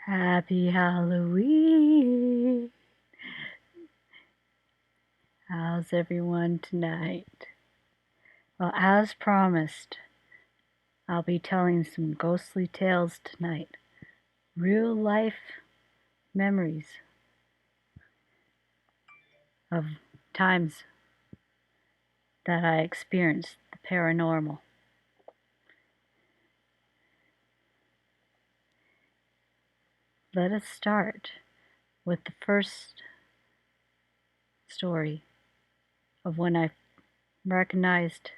Happy Halloween! How's everyone tonight? Well, as promised, I'll be telling some ghostly tales tonight. Real life memories of times that I experienced the paranormal. Let us start with the first story of when I recognized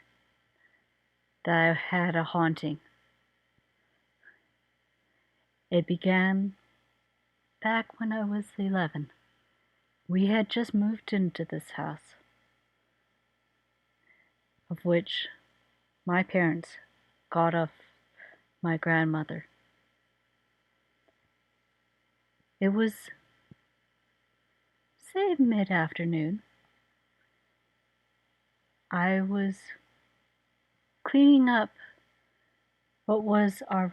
that I had a haunting. It began back when I was 11. We had just moved into this house, of which my parents got off my grandmother. It was, say, mid-afternoon. I was cleaning up what was our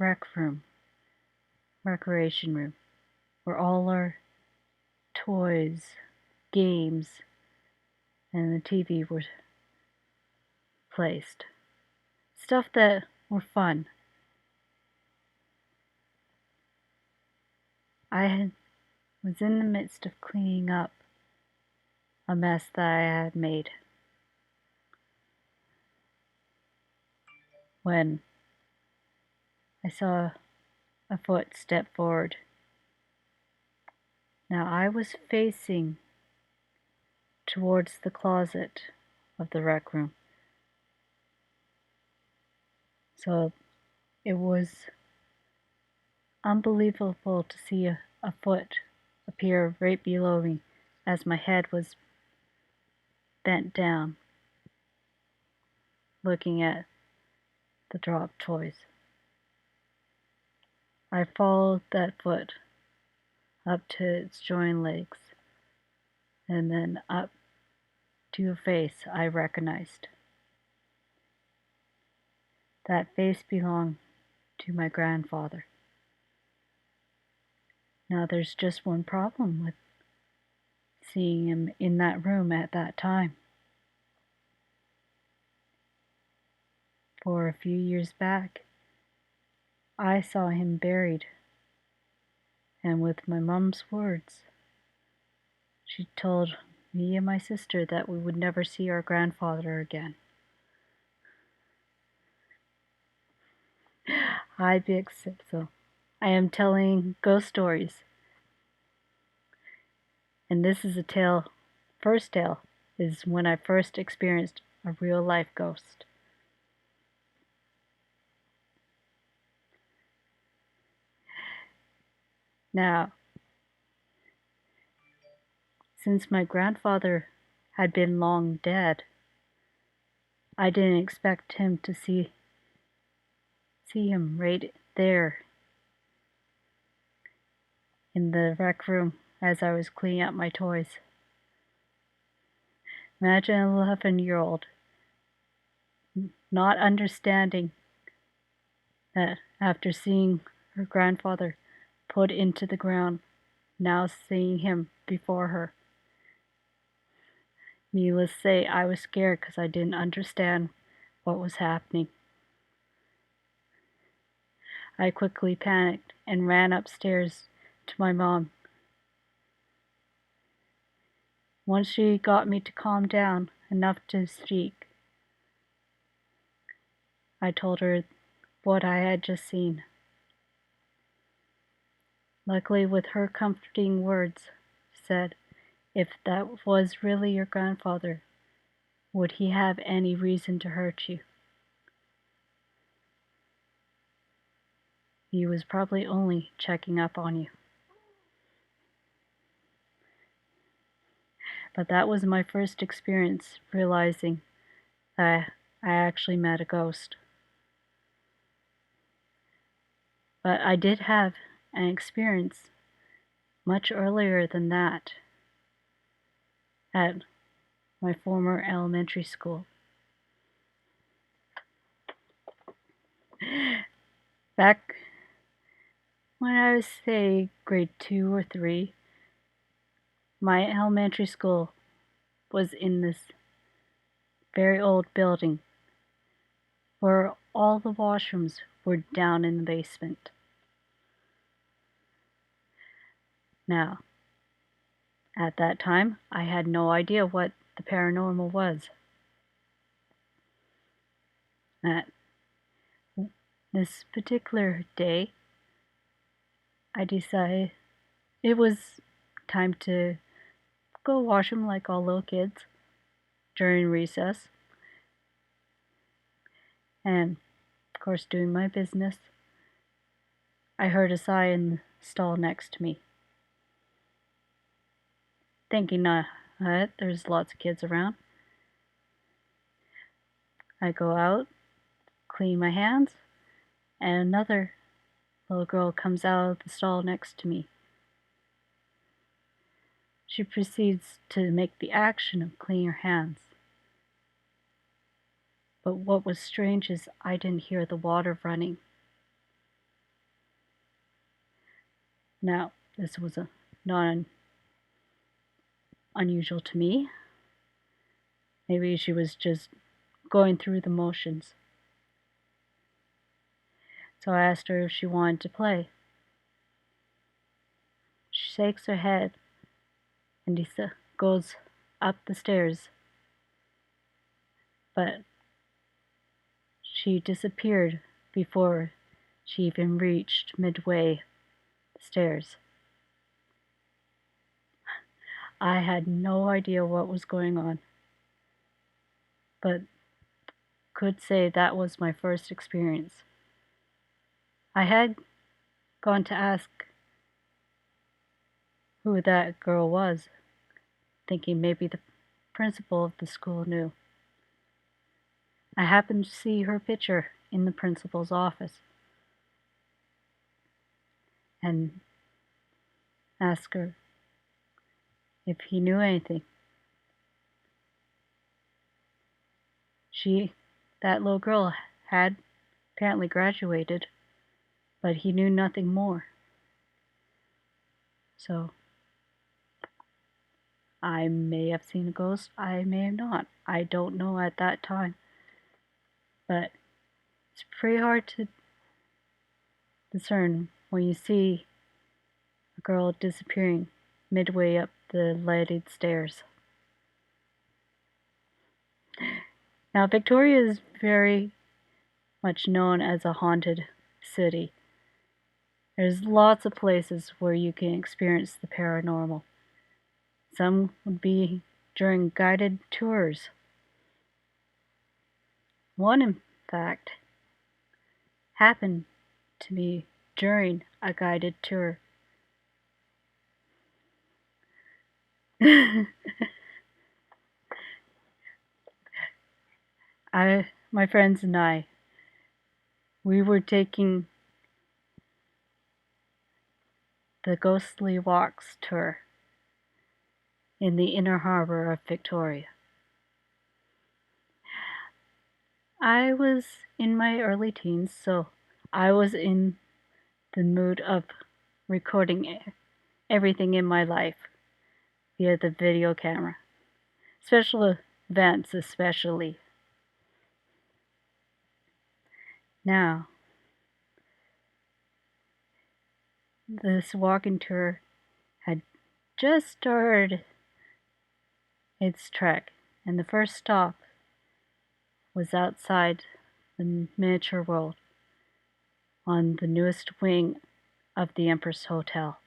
recreation room, where all our toys, games, and the TV were placed. Stuff that were fun. I was in the midst of cleaning up a mess that I had made when I saw a foot step forward. Now I was facing towards the closet of the rec room, so it was unbelievable to see a foot appear right below me as my head was bent down, looking at the dropped toys. I followed that foot up to its joined legs, and then up to a face I recognized. That face belonged to my grandfather. Now there's just one problem with seeing him in that room at that time. For a few years back, I saw him buried, and with my mom's words, she told me and my sister that we would never see our grandfather again. Hi, Big Sipsel. I am telling ghost stories. And this is first tale is when I first experienced a real life ghost. Now, since my grandfather had been long dead, I didn't expect him to see him right there in the rec room as I was cleaning up my toys. Imagine an 11-year-old not understanding that after seeing her grandfather put into the ground, now seeing him before her. Needless to say, I was scared because I didn't understand what was happening. I quickly panicked and ran upstairs to my mom. Once she got me to calm down enough to speak, I told her what I had just seen. Luckily, with her comforting words, she said, "If that was really your grandfather, would he have any reason to hurt you? He was probably only checking up on you." But that was my first experience realizing that I actually met a ghost. But I did have an experience much earlier than that at my former elementary school. Back when I was, say, grade 2 or 3, my elementary school was in this very old building where all the washrooms were down in the basement. Now, at that time, I had no idea what the paranormal was. At this particular day, I decided it was time to go washroom like all little kids during recess. And, of course, doing my business, I heard a sigh in the stall next to me. Thinking there's lots of kids around. I go out, clean my hands, and another little girl comes out of the stall next to me. She proceeds to make the action of cleaning her hands. But what was strange is I didn't hear the water running. Now, this was not unusual to me. Maybe she was just going through the motions. So I asked her if she wanted to play. She shakes her head and goes up the stairs. But she disappeared before she even reached midway the stairs. I had no idea what was going on, but could say that was my first experience. I had gone to ask who that girl was, thinking maybe the principal of the school knew. I happened to see her picture in the principal's office and asked her if he knew anything. That little girl had apparently graduated, but he knew nothing more. So, I may have seen a ghost, I may have not. I don't know at that time. But it's pretty hard to discern when you see a girl disappearing midway up the lighted stairs. Now, Victoria is very much known as a haunted city. There's lots of places where you can experience the paranormal. Some would be during guided tours. One, in fact, happened to me during a guided tour. My friends and I, we were taking the Ghostly Walks tour in the inner harbor of Victoria. I was in my early teens, so I was in the mood of recording everything in my life via the video camera. Special events especially. Now, this walking tour had just started its trek, and the first stop was outside the miniature world on the newest wing of the Empress Hotel.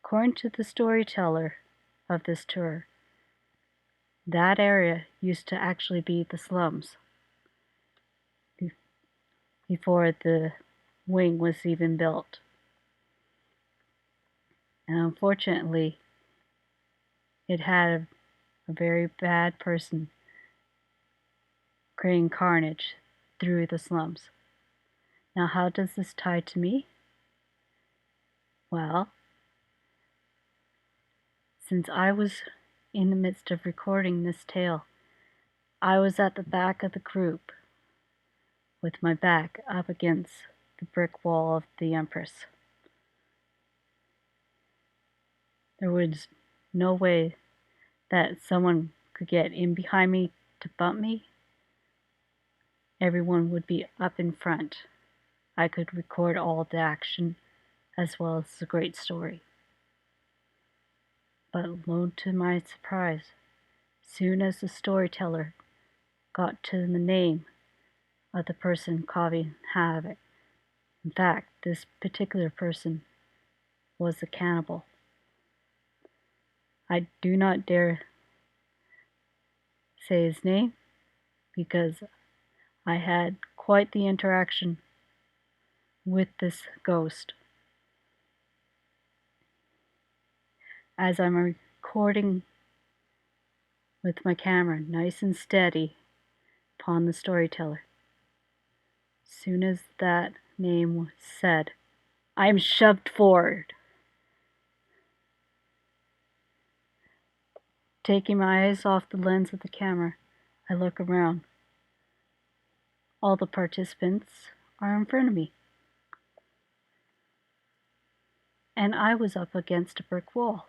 According to the storyteller of this tour, that area used to actually be the slums before the wing was even built. And unfortunately, it had a very bad person creating carnage through the slums. Now, how does this tie to me? Well, since I was in the midst of recording this tale, I was at the back of the group with my back up against the brick wall of the Empress. There was no way that someone could get in behind me to bump me. Everyone would be up in front. I could record all the action as well as the great story. But lo, to my surprise, soon as the storyteller got to the name of the person causing havoc, in fact, this particular person was a cannibal. I do not dare say his name because I had quite the interaction with this ghost. As I'm recording with my camera nice and steady upon the storyteller, soon as that name was said, I am shoved forward. Taking my eyes off the lens of the camera, I look around. All the participants are in front of me. And I was up against a brick wall.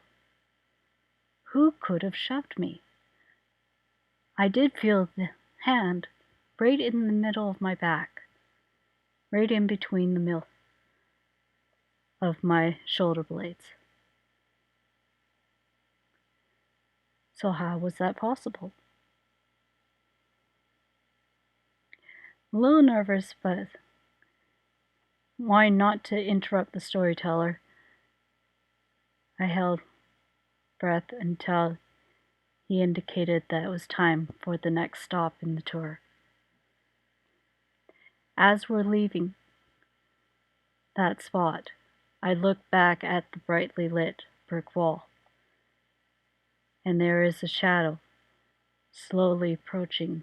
Who could have shoved me? I did feel the hand right in the middle of my back, right in between the middle of my shoulder blades. So how was that possible? A little nervous, but why not to interrupt the storyteller? I held breath until he indicated that it was time for the next stop in the tour. As we're leaving that spot, I look back at the brightly lit brick wall, and there is a shadow slowly approaching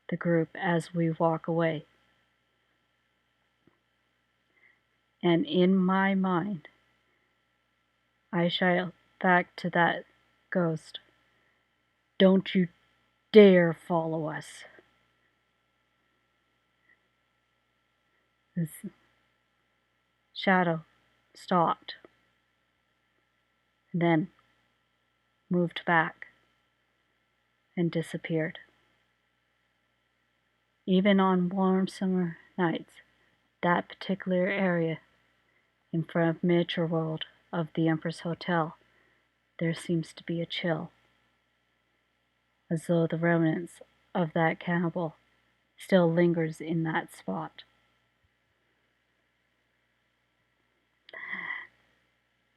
the group as we walk away. And in my mind, I shout back to that ghost, "Don't you dare follow us." This shadow stopped, and then moved back and disappeared. Even on warm summer nights, that particular area in front of Miniature World of the Empress Hotel, there seems to be a chill, as though the remnants of that cannibal still lingers in that spot.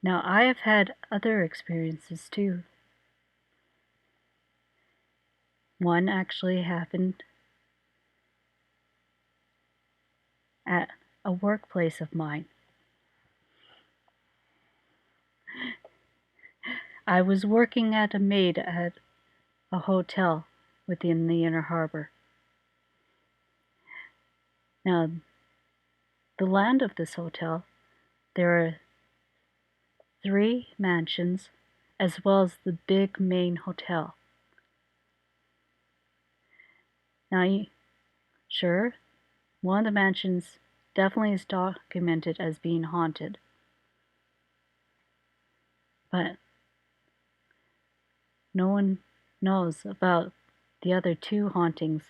Now, I have had other experiences too. One actually happened at a workplace of mine. I was working as a maid at a hotel within the Inner Harbor. Now, the land of this hotel, there are 3 mansions as well as the big main hotel. Now, sure, one of the mansions definitely is documented as being haunted. But no one knows about the other 2 hauntings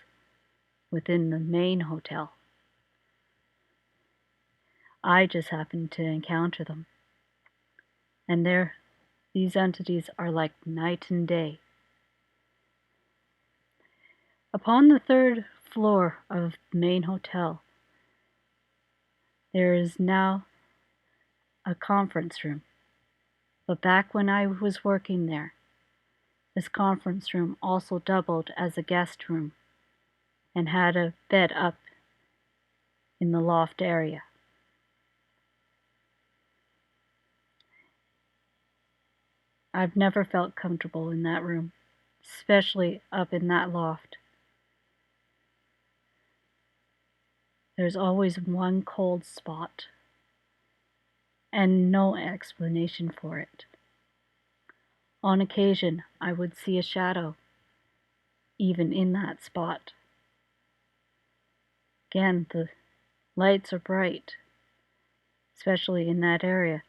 within the main hotel. I just happened to encounter them. And these entities are like night and day. Upon the 3rd floor of the main hotel, there is now a conference room. But back when I was working there, this conference room also doubled as a guest room and had a bed up in the loft area. I've never felt comfortable in that room, especially up in that loft. There's always one cold spot and no explanation for it. On occasion, I would see a shadow, even in that spot. Again, the lights are bright, especially in that area,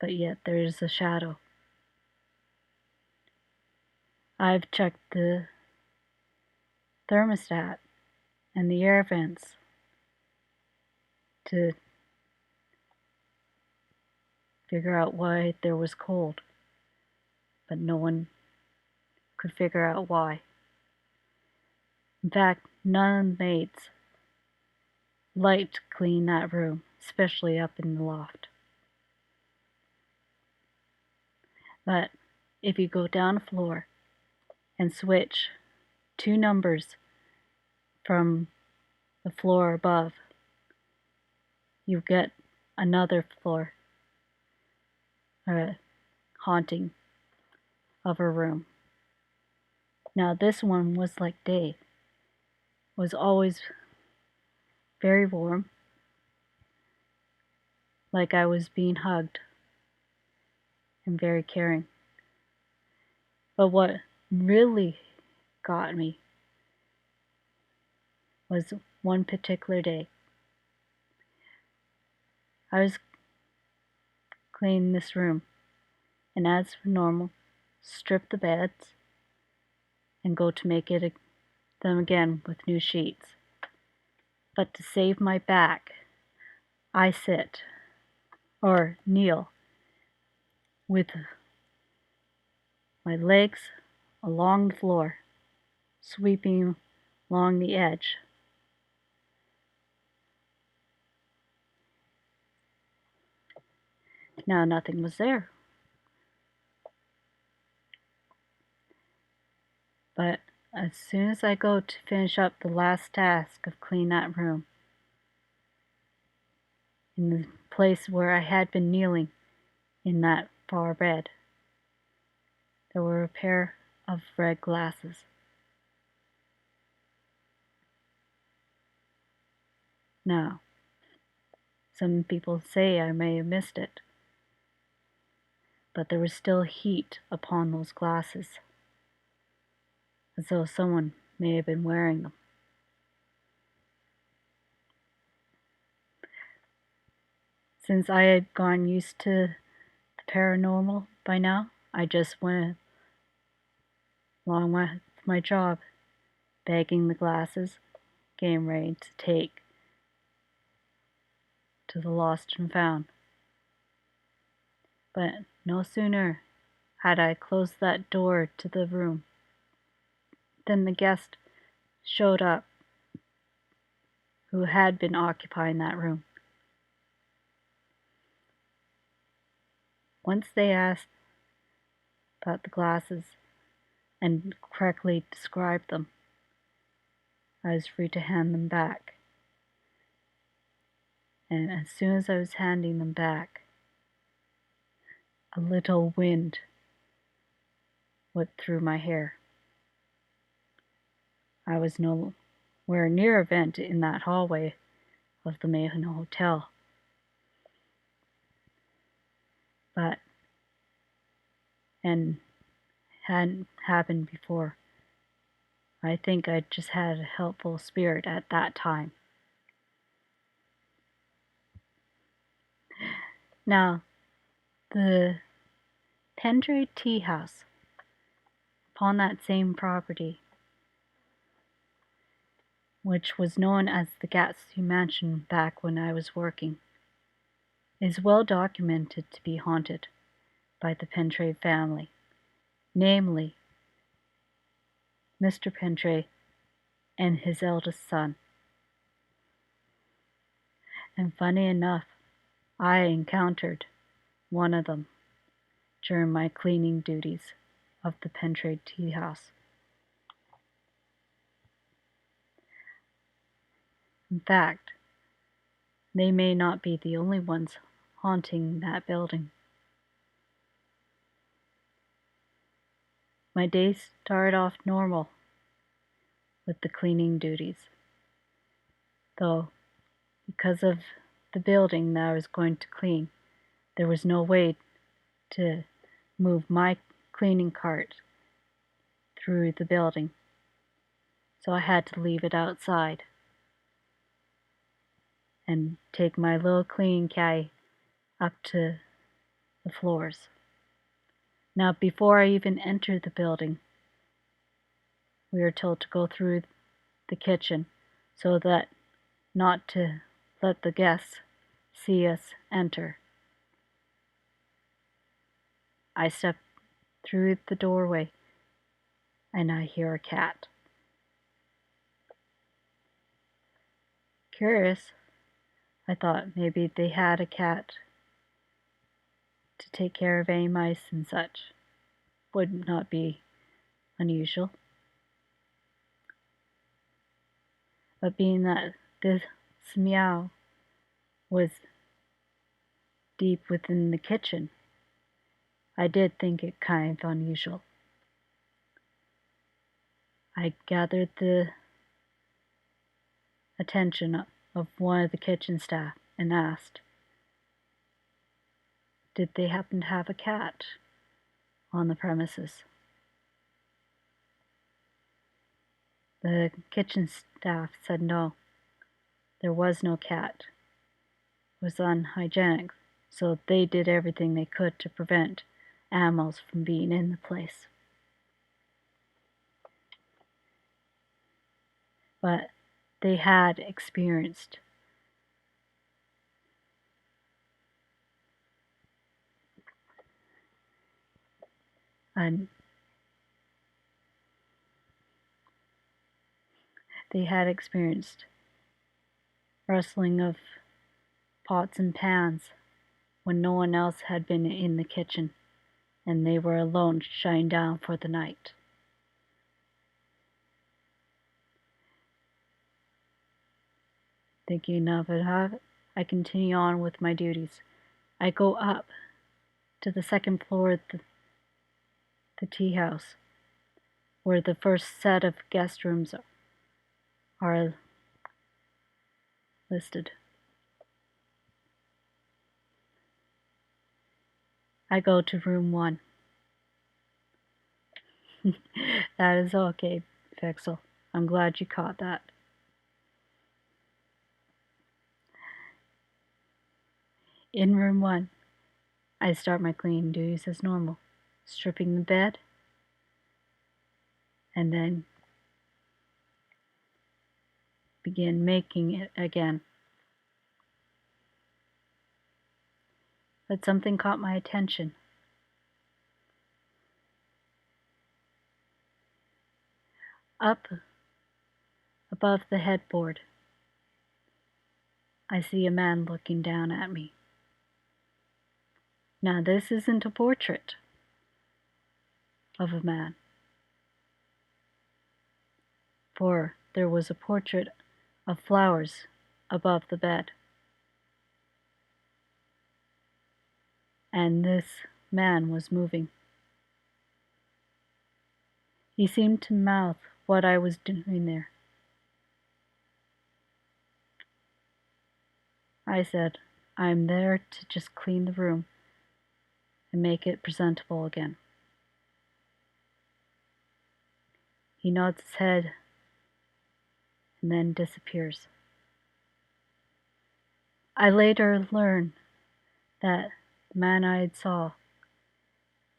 but yet there is a shadow. I've checked the thermostat and the air vents to figure out why there was cold, but no one could figure out why. In fact, none of the maids liked to clean that room, especially up in the loft. But if you go down a floor and switch 2 numbers from the floor above, you get another floor, a haunting of a room. Now this one was like day. It was always very warm, like I was being hugged, and very caring. But what really got me was one particular day. I was cleaning this room, and as for normal, strip the beds and go to make them again with new sheets. But to save my back, I sit, or kneel, with my legs along the floor, sweeping along the edge. Now nothing was there. But as soon as I go to finish up the last task of clean that room, in the place where I had been kneeling in that far bed, there were a pair of red glasses. Now, some people say I may have missed it, but there was still heat upon those glasses, as though someone may have been wearing them. Since I had gotten used to the paranormal by now, I just went along with my job, bagging the glasses, getting ready to take to the lost and found. But no sooner had I closed that door to the room than the guest showed up who had been occupying that room. Once they asked about the glasses and correctly described them, I was free to hand them back. And as soon as I was handing them back, a little wind whipped through my hair. I was nowhere near a vent in that hallway of the Mayhem Hotel. But, and hadn't happened before, I think I just had a helpful spirit at that time. Now, the Pendray Tea House, upon that same property, which was known as the Gatsby Mansion back when I was working, is well documented to be haunted by the Pendray family, namely Mr. Pendray and his eldest son. And funny enough, I encountered one of them during my cleaning duties of the Pendray Tea House. In fact, they may not be the only ones haunting that building. My day started off normal with the cleaning duties, though because of the building that I was going to clean, there was no way to move my cleaning cart through the building, so I had to leave it outside. and take my little cleaning caddy up to the floors. Now, before I even enter the building, we are told to go through the kitchen so that not to let the guests see us enter. I step through the doorway and I hear a cat. Curious, I thought maybe they had a cat to take care of any mice and such. Would not be unusual. But being that this meow was deep within the kitchen, I did think it kind of unusual. I gathered the attention of one of the kitchen staff and asked, did they happen to have a cat on the premises? The kitchen staff said no, there was no cat. It was unhygienic, so they did everything they could to prevent animals from being in the place. But they had experienced rustling of pots and pans when no one else had been in the kitchen and they were alone shutting down for the night. Thinking of it, I continue on with my duties. I go up to the second floor of the tea house, where the first set of guest rooms are listed. I go to room 1. That is okay, Vexel. I'm glad you caught that. In room 1, I start my cleaning duties as normal, stripping the bed, and then begin making it again. But something caught my attention. Up above the headboard, I see a man looking down at me. Now, this isn't a portrait of a man, for there was a portrait of flowers above the bed. And this man was moving. He seemed to mouth what I was doing there. I said, I'm there to just clean the room and make it presentable again. He nods his head and then disappears. I later learned that the man I had saw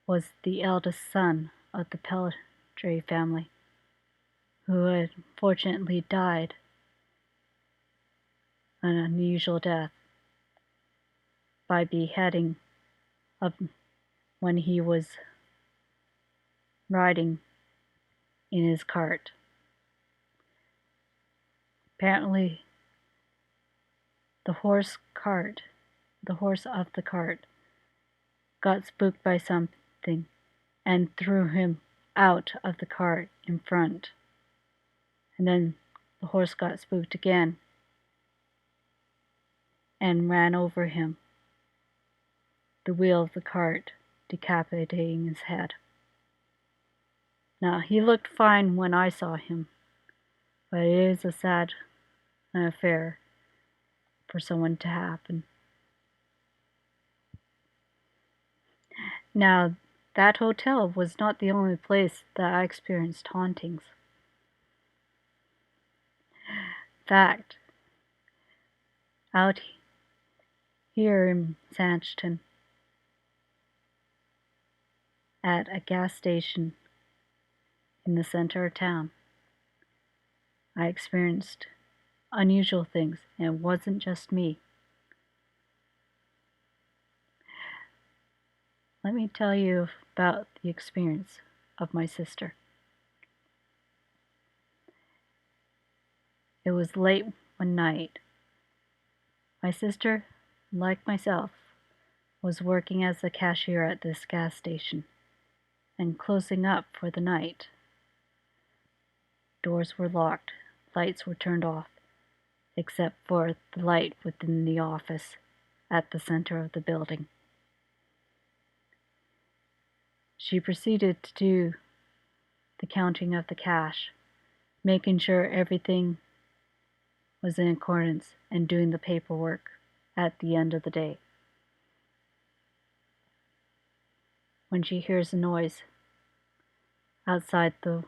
was the eldest son of the Pelletry family, who had fortunately died an unusual death by beheading when he was riding in his cart. Apparently, the horse of the cart, got spooked by something and threw him out of the cart in front. And then the horse got spooked again and ran over him, the wheel of the cart decapitating his head. Now, he looked fine when I saw him, but it is a sad affair for someone to happen. Now, that hotel was not the only place that I experienced hauntings. In fact, out here in Sanchton at a gas station in the center of town. I experienced unusual things, and it wasn't just me. Let me tell you about the experience of my sister. It was late one night. My sister, like myself, was working as a cashier at this gas station and closing up for the night. Doors were locked, lights were turned off, except for the light within the office at the center of the building. She proceeded to do the counting of the cash, making sure everything was in accordance and doing the paperwork at the end of the day. When she hears a noise outside the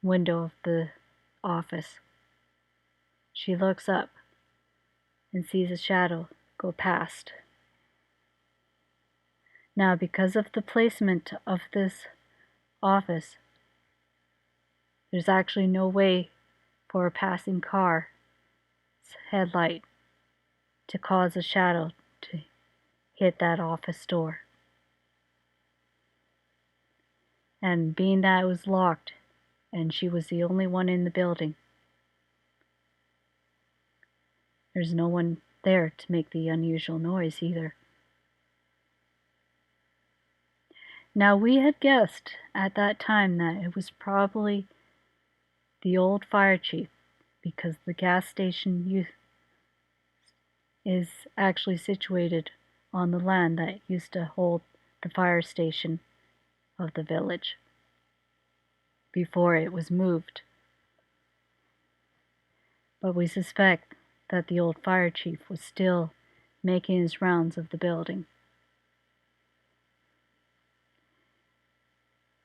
window of the office, she looks up and sees a shadow go past. Now, because of the placement of this office, there's actually no way for a passing car's headlight to cause a shadow to hit that office door. And being that it was locked and she was the only one in the building, there's no one there to make the unusual noise either. Now, we had guessed at that time that it was probably the old fire chief, because the gas station is actually situated on the land that used to hold the fire station of the village before it was moved. But we suspect that the old fire chief was still making his rounds of the building.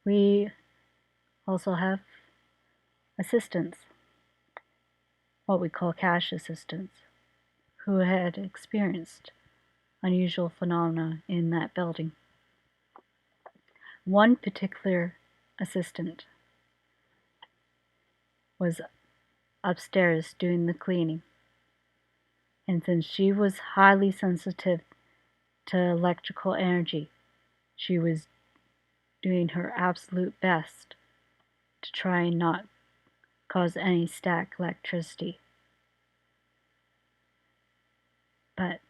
We also have assistants, what we call cash assistants, who had experienced unusual phenomena in that building. One particular assistant was upstairs doing the cleaning, and since she was highly sensitive to electrical energy, she was doing her absolute best to try and not cause any static electricity. But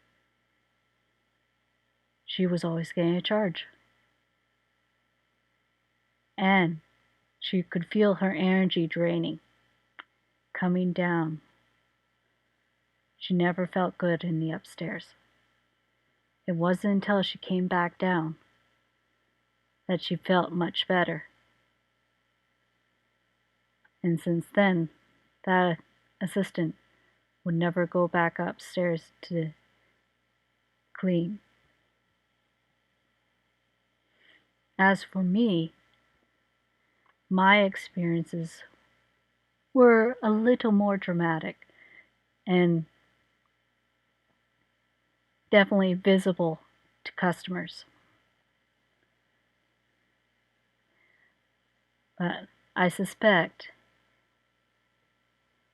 she was always getting a charge. And she could feel her energy draining, coming down. She never felt good in the upstairs. It wasn't until she came back down that she felt much better. And since then, that assistant would never go back upstairs to clean. As for me, my experiences were a little more dramatic and definitely visible to customers. But I suspect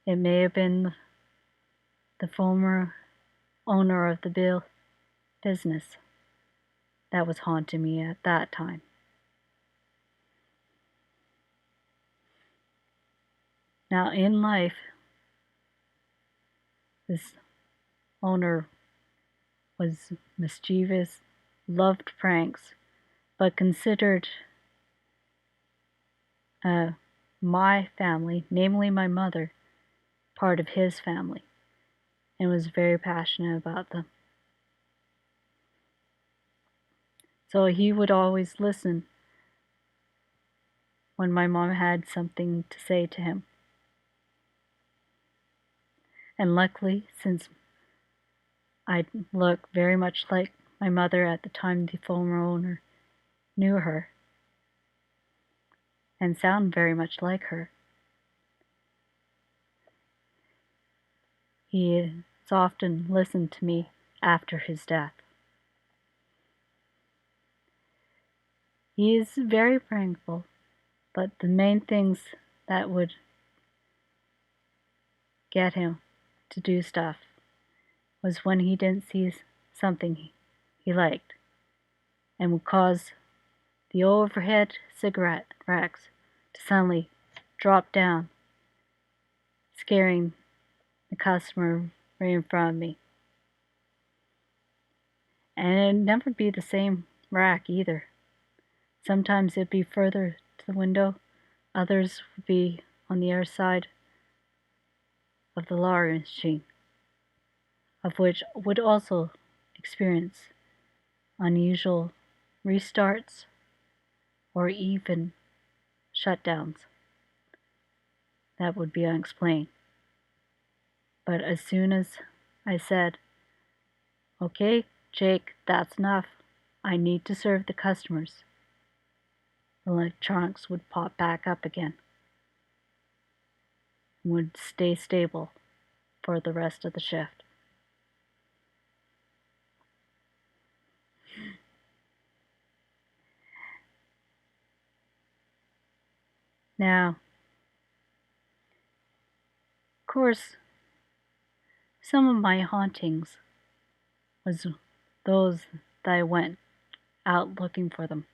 it may have been the former owner of the business that was haunting me at that time. Now, in life, this owner was mischievous, loved pranks, but considered my family, namely my mother, part of his family, and was very passionate about them. So he would always listen when my mom had something to say to him. And luckily, since I look very much like my mother at the time the former owner knew her, and sound very much like her, he often listened to me after his death. He is very prayerful, but the main things that would get him to do stuff was when he didn't see something he liked and would cause the overhead cigarette racks to suddenly drop down, scaring the customer right in front of me. And it'd never be the same rack either. Sometimes it'd be further to the window, others would be on the other side of the lottery machine, of which would also experience unusual restarts or even shutdowns that would be unexplained. But as soon as I said, "Okay, Jake, that's enough. I need to serve the customers," the electronics would pop back up again and would stay stable for the rest of the shift. Now, of course, some of my hauntings was those that I went out looking for them.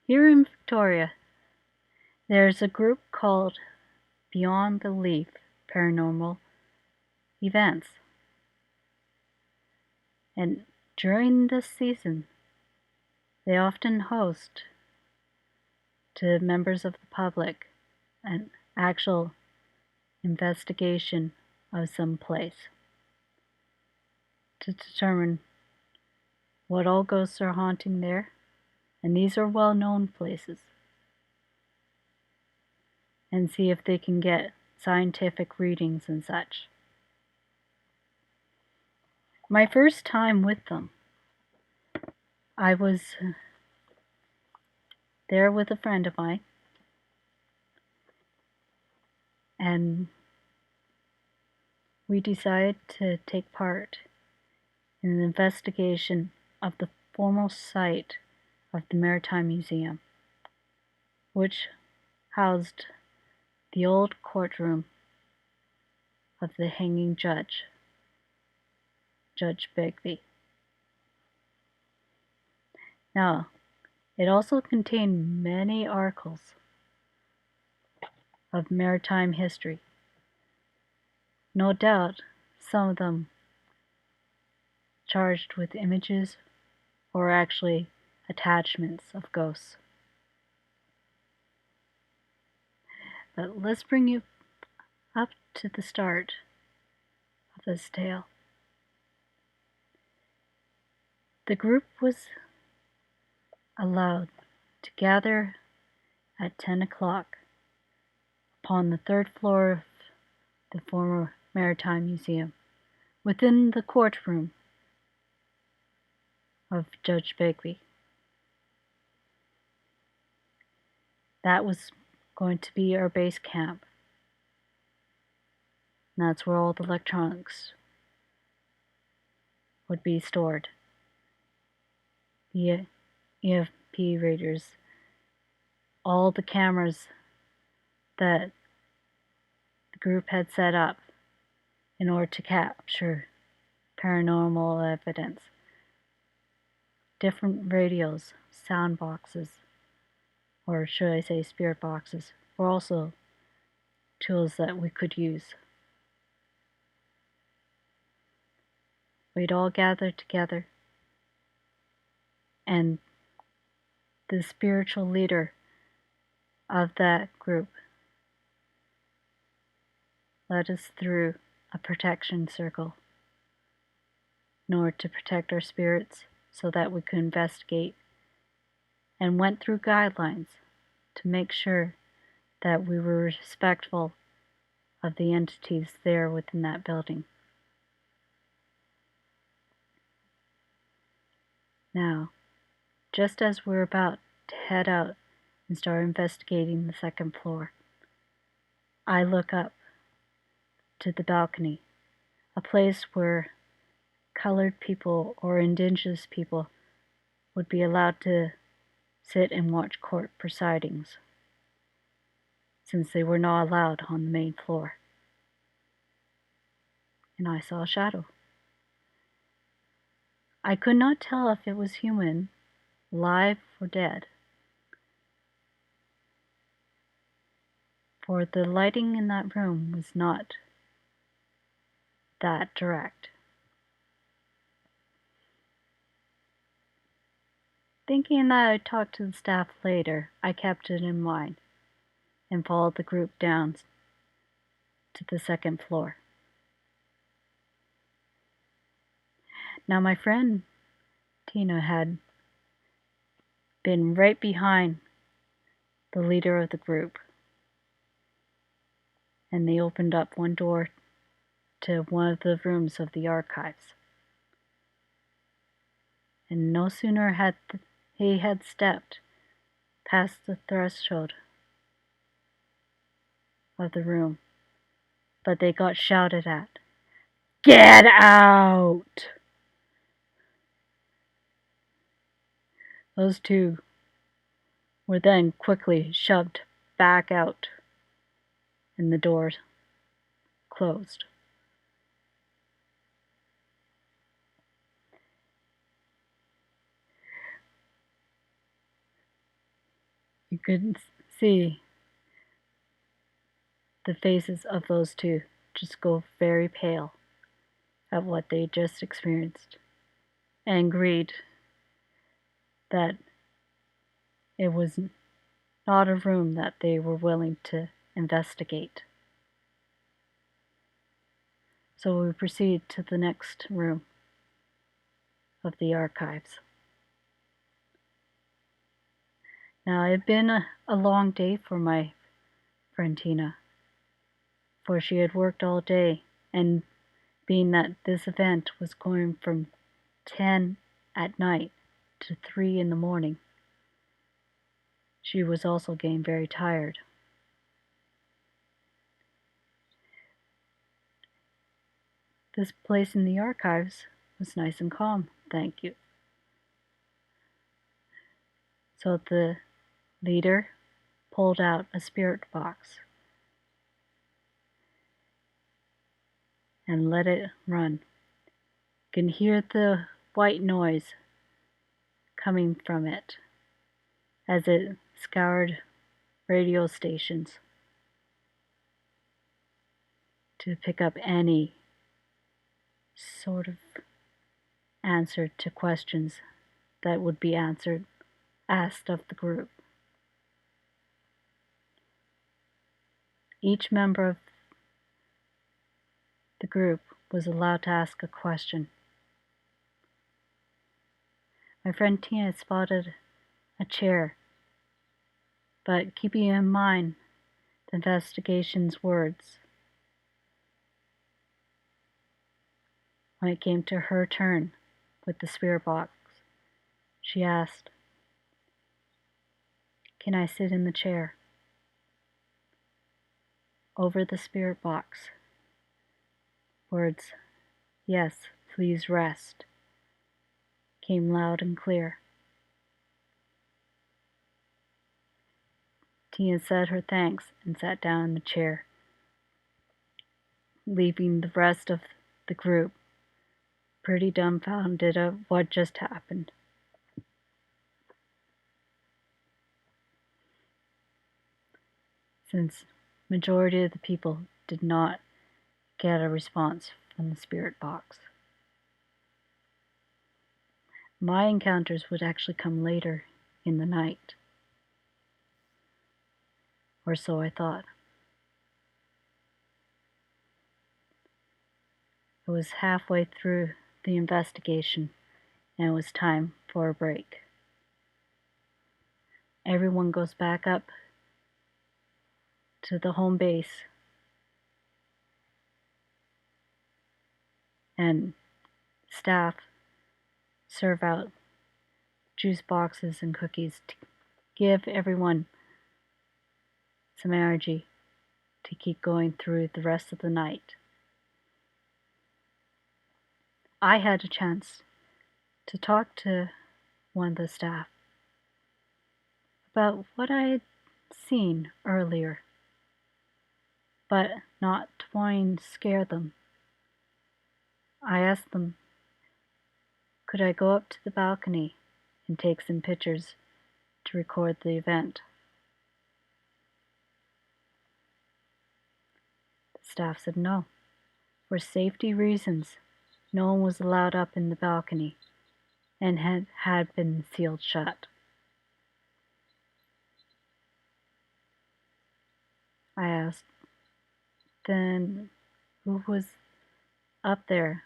Here in Victoria, there's a group called Beyond Belief Paranormal Events. And during this season, they often host to members of the public an actual investigation of some place to determine what all ghosts are haunting there, and these are well-known places, and see if they can get scientific readings and such. My first time with them, I was there with a friend of mine, and we decided to take part in an investigation of the former site of the Maritime Museum, which housed the old courtroom of the hanging judge, Judge Begbie. Now, it also contained many articles of maritime history. No doubt, some of them charged with images or actually attachments of ghosts. But let's bring you up to the start of this tale. The group was allowed to gather at 10 o'clock upon the third floor of the former Maritime Museum, within the courtroom of Judge Begbie. That was going to be our base camp. And that's where all the electronics would be stored. The EFP readers, all the cameras that the group had set up in order to capture paranormal evidence. Different radios, sound boxes, or should I say spirit boxes, were also tools that we could use. We'd all gathered together, and the spiritual leader of that group led us through a protection circle in order to protect our spirits so that we could investigate, and went through guidelines to make sure that we were respectful of the entities there within that building. Now, just as we're about to head out and start investigating the second floor, I look up to the balcony, a place where colored people or indigenous people would be allowed to sit and watch court proceedings, since they were not allowed on the main floor. And I saw a shadow. I could not tell if it was human, alive, or dead, for the lighting in that room was not that direct. Thinking that I'd talk to the staff later, I kept it in mind and followed the group down to the second floor. Now my friend Tina had been right behind the leader of the group, and they opened up one door to one of the rooms of the archives. And no sooner had he had stepped past the threshold of the room, but they got shouted at. "Get out!" Those two were then quickly shoved back out, and the door closed. You could see the faces of those two just go very pale at what they just experienced, and agreed that it was not a room that they were willing to investigate. So we proceed to the next room of the archives. Now, it had been a long day for my friend Tina, for she had worked all day, and being that this event was going from 10 at night to 3 in the morning, she was also getting very tired. This place in the archives was nice and calm, thank you. So the leader pulled out a spirit box and let it run. You can hear the white noise coming from it as it scoured radio stations to pick up any sort of answer to questions that would be asked of the group. Each member of the group was allowed to ask a question. My friend Tina spotted a chair, but keeping in mind the investigation's words, when it came to her turn with the spirit box, she asked, "Can I sit in the chair?" Over the spirit box, words, "Yes, please rest," came loud and clear. Tina said her thanks and sat down in the chair, leaving the rest of the group pretty dumbfounded at what just happened. Since majority of the people did not get a response from the spirit box. My encounters would actually come later in the night, or so I thought. It was halfway through the investigation, and it was time for a break. Everyone goes back up to the home base, and staff serve out juice boxes and cookies to give everyone some energy to keep going through the rest of the night. I had a chance to talk to one of the staff about what I had seen earlier, but not wanting to scare them. I asked them, could I go up to the balcony and take some pictures to record the event? The staff said no. For safety reasons, no one was allowed up in the balcony and had been sealed shut. I asked, then who was up there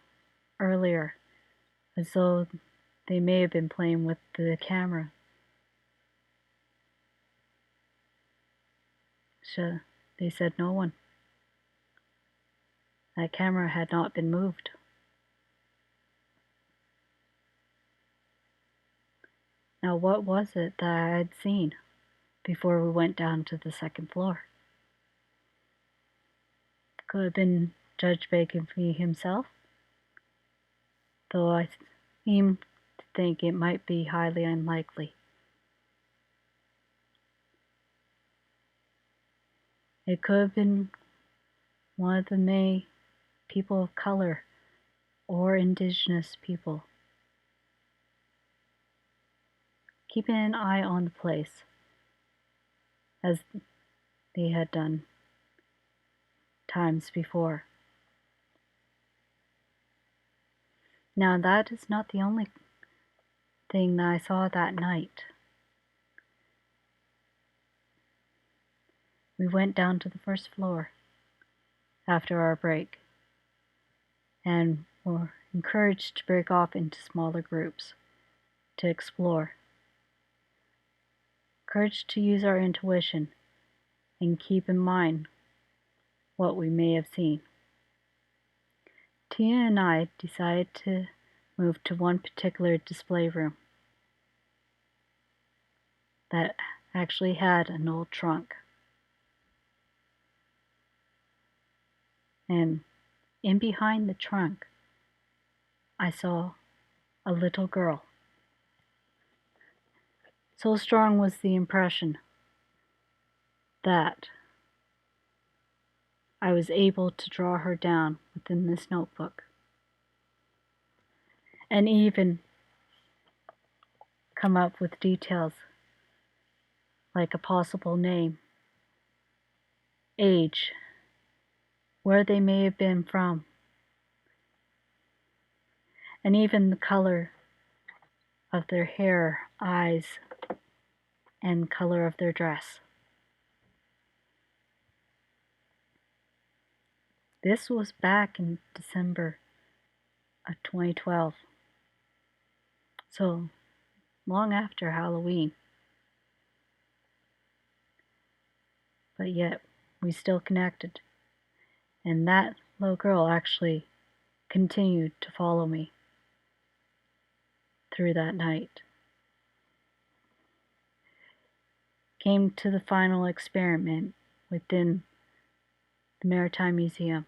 earlier, as though they may have been playing with the camera? So they said no one. That camera had not been moved. Now what was it that I had seen before we went down to the second floor? Could have been Judge Baconfee himself, though I seem to think it might be highly unlikely. It could have been one of the May people of color or indigenous people, keeping an eye on the place as they had done times before. Now that is not the only thing that I saw that night. We went down to the first floor after our break and were encouraged to break off into smaller groups to explore. Encouraged to use our intuition and keep in mind what we may have seen. Tia and I decided to move to one particular display room that actually had an old trunk. And in behind the trunk, I saw a little girl. So strong was the impression that I was able to draw her down within this notebook and even come up with details like a possible name, age, where they may have been from, and even the color of their hair, eyes, and color of their dress. This was back in December of 2012, so long after Halloween. But yet, we still connected, and that little girl actually continued to follow me through that night. Came to the final experiment within the Maritime Museum,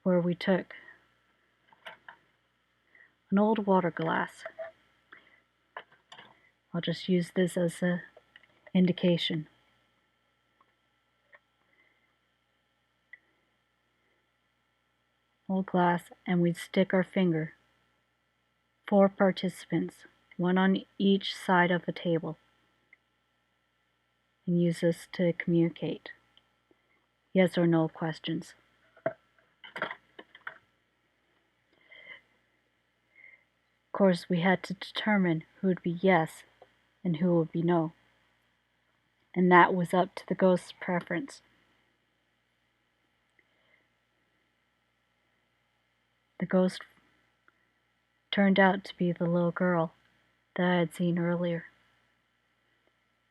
where we took an old water glass. I'll just use this as an indication. Old glass, and we'd stick our finger. 4 participants, one on each side of a table, and use this to communicate. Yes or no questions. Of course, we had to determine who would be yes and who would be no. And that was up to the ghost's preference. The ghost turned out to be the little girl that I had seen earlier.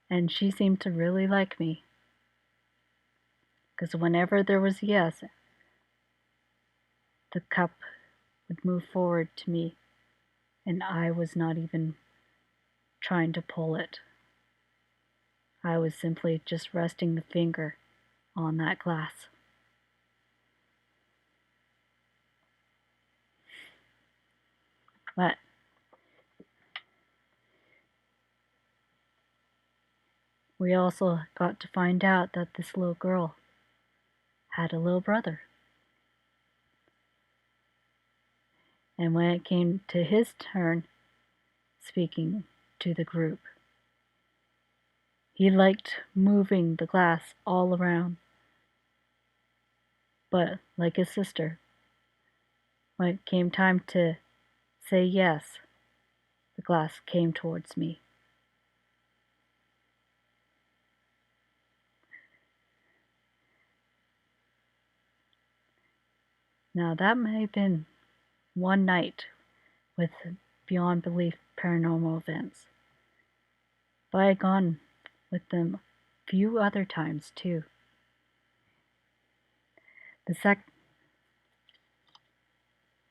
And she seemed to really like me, because whenever there was a yes, the cup would move forward to me, and I was not even trying to pull it. I was simply just resting the finger on that glass. But we also got to find out that this little girl had a little brother. And when it came to his turn speaking to the group, he liked moving the glass all around. But like his sister, when it came time to say yes, the glass came towards me. Now that may have been one night with beyond belief paranormal events. But I had gone with them a few other times too. The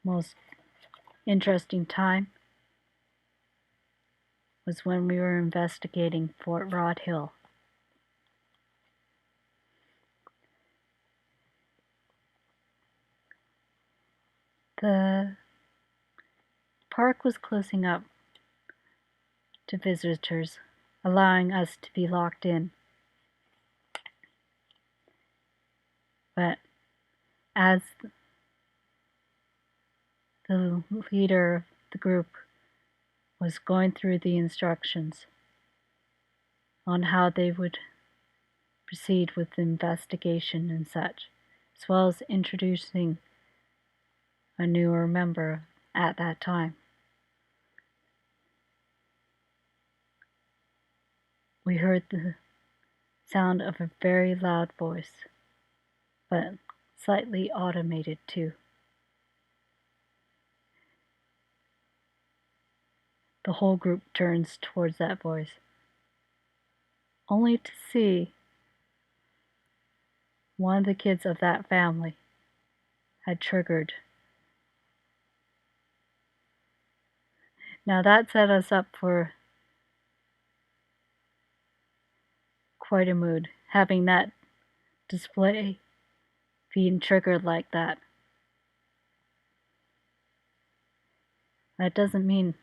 most interesting time was when we were investigating Fort Rod Hill. The park was closing up to visitors, allowing us to be locked in. But as the leader of the group was going through the instructions on how they would proceed with the investigation and such, as well as introducing a newer member at that time, we heard the sound of a very loud voice, but slightly automated too. The whole group turns towards that voice, only to see one of the kids of that family had triggered. Now that set us up for quite a mood, having that display being triggered like that. That doesn't mean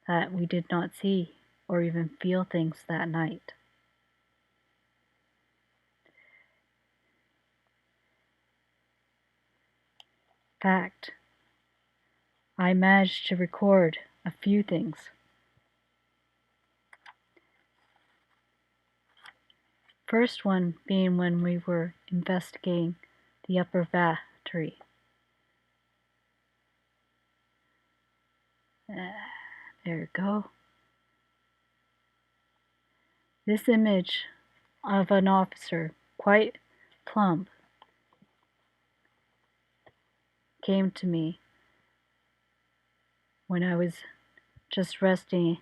that we did not see or even feel things that night. In fact, I managed to record a few things. First one being when we were investigating the upper battery. There you go. This image of an officer, quite plump, came to me when I was just resting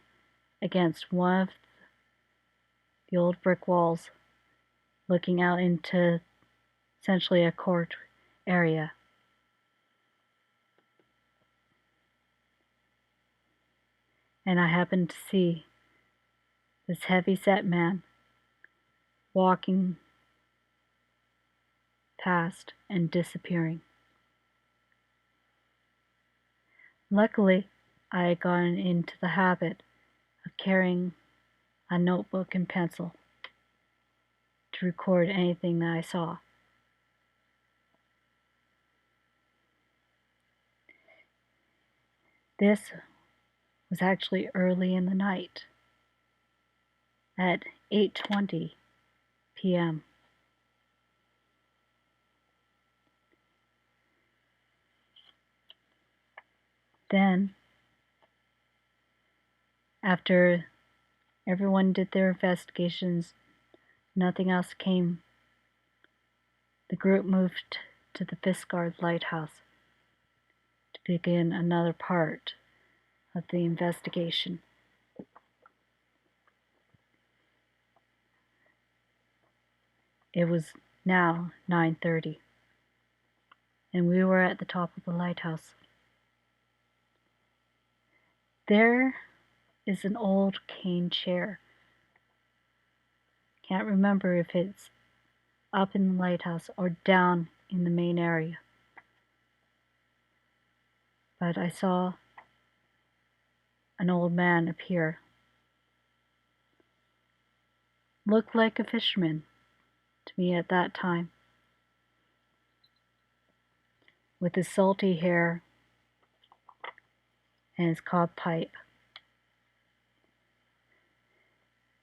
against one of the old brick walls, looking out into essentially a court area. And I happened to see this heavy-set man walking past and disappearing. Luckily, I had gotten into the habit of carrying a notebook and pencil to record anything that I saw. This was actually early in the night, at 8:20 p.m. Then, after everyone did their investigations, nothing else came, the group moved to the Fiskard Lighthouse to begin another part of the investigation. It was now 9:30, and we were at the top of the lighthouse. There is an old cane chair. Can't remember if it's up in the lighthouse or down in the main area. But I saw an old man appear. Looked like a fisherman to me at that time, with his salty hair and his cob pipe.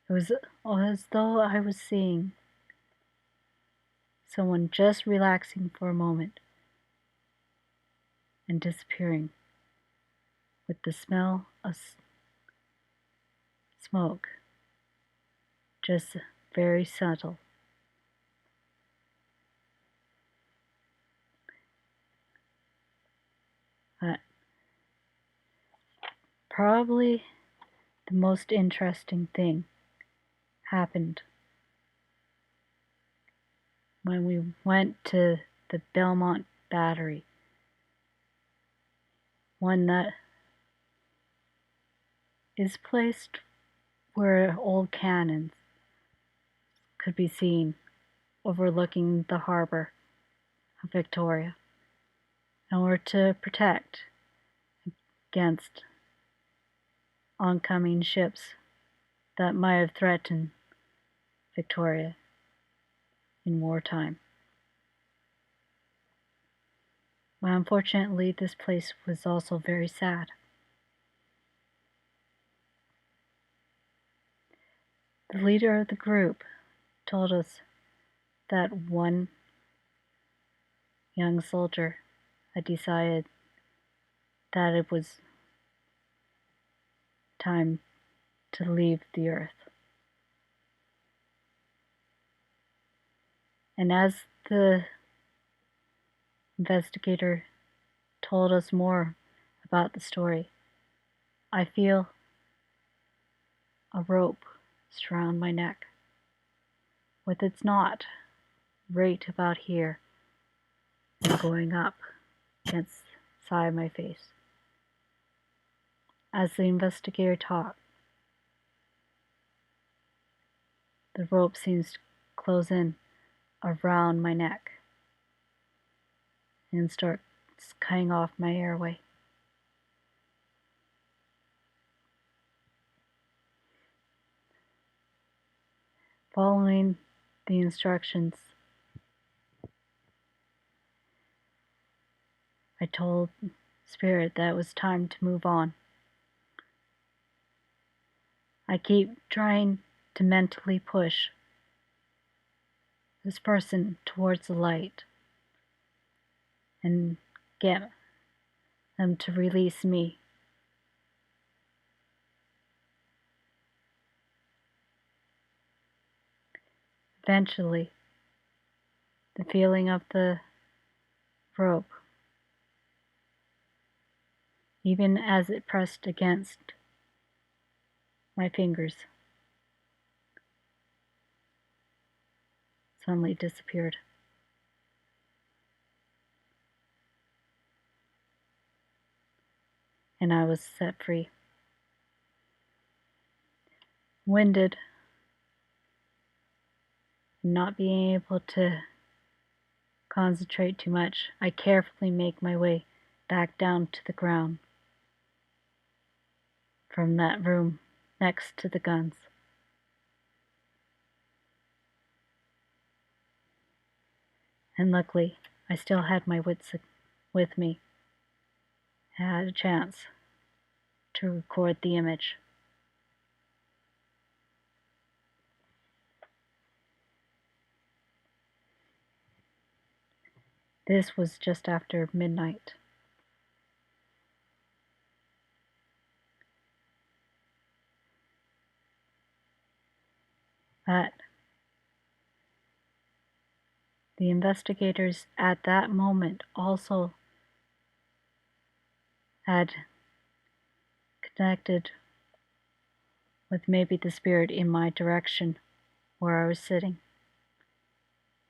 It was as though I was seeing someone just relaxing for a moment and disappearing with the smell of smoke, just very subtle. But probably the most interesting thing happened when we went to the Belmont Battery, one that is placed where old cannons could be seen overlooking the harbor of Victoria, and were to protect against oncoming ships that might have threatened Victoria in wartime. But unfortunately, this place was also very sad. The leader of the group told us that one young soldier had decided that it was time to leave the earth. And as the investigator told us more about the story, I feel a rope surround my neck, with its knot right about here and going up against the side of my face. As the investigator talked, the rope seems to close in around my neck and starts cutting off my airway. Following the instructions, I told Spirit that it was time to move on. I keep trying to mentally push this person towards the light and get them to release me. Eventually, the feeling of the rope, even as it pressed against my fingers, suddenly disappeared. And I was set free. Winded, not being able to concentrate too much, I carefully make my way back down to the ground from that room next to the guns. And luckily, I still had my wits with me. I had a chance to record the image. This was just after midnight. But the investigators at that moment also had connected with maybe the spirit in my direction where I was sitting,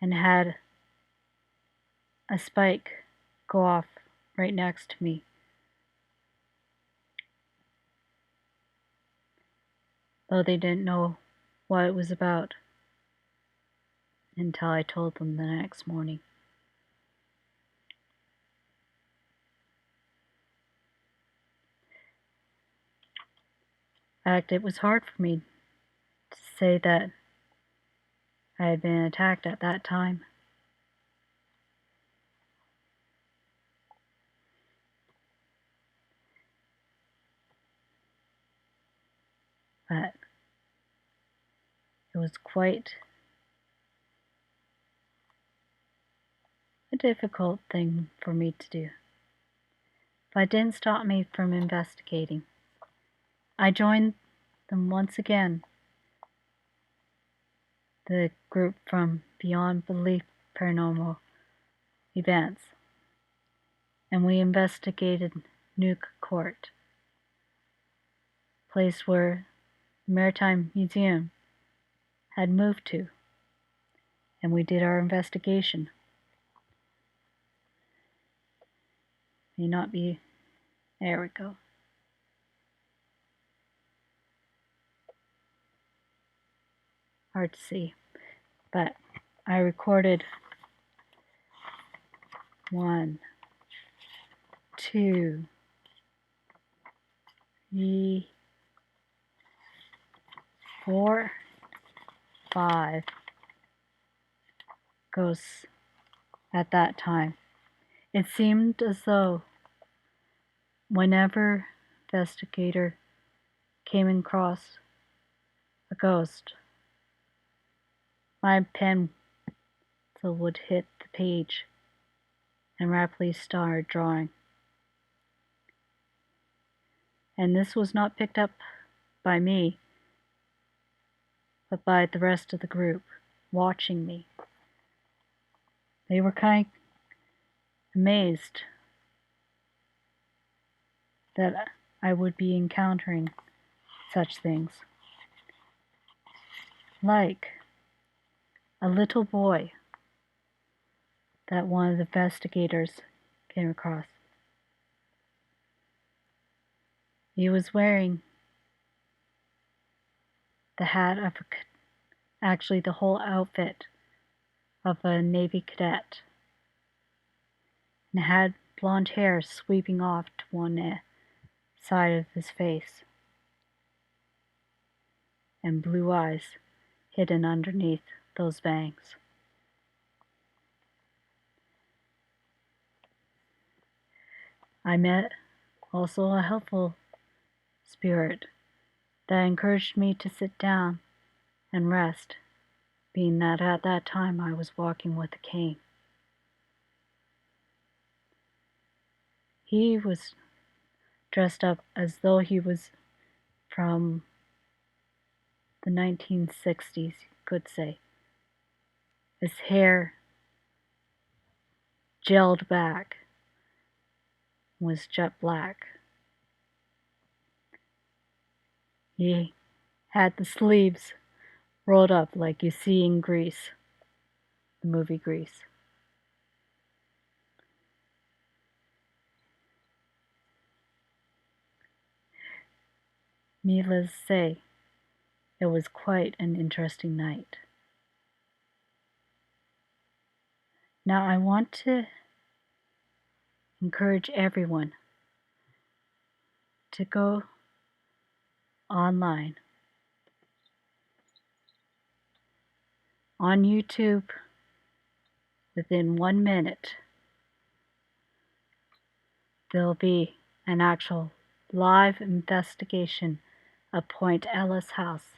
and had a spike go off right next to me. Though they didn't know what it was about until I told them the next morning. In fact, it was hard for me to say that I had been attacked at that time. But it was quite a difficult thing for me to do. But it didn't stop me from investigating. I joined them once again, the group from Beyond Belief Paranormal Events, and we investigated Nuke Court, place where the Maritime Museum had moved to, and we did our investigation. May not be, there we go. Hard to see, but I recorded 1, 2, 3, 4, 5 ghosts at that time. It seemed as though whenever investigator came across a ghost, my pencil would hit the page and rapidly start drawing. And this was not picked up by me, but by the rest of the group watching me. They were kind of amazed that I would be encountering such things. Like a little boy that one of the investigators came across. He was wearing the hat of actually the whole outfit of a Navy cadet, and had blonde hair sweeping off to one side of his face, and blue eyes hidden underneath those bangs. I met also a helpful spirit that encouraged me to sit down and rest, being that at that time I was walking with a cane. He was dressed up as though he was from the 1960s, you could say. His hair gelled back was jet black. He had the sleeves rolled up like you see in Grease, the movie Grease. Needless to say, it was quite an interesting night. Now I want to encourage everyone to go online on YouTube within 1 minute. There'll be an actual live investigation of Point Ellis House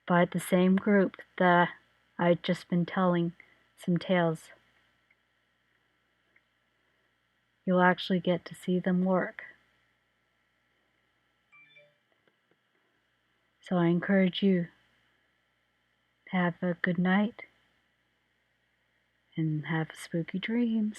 by the same group that I've just been telling some tales. You'll actually get to see them work. So I encourage you to have a good night and have spooky dreams.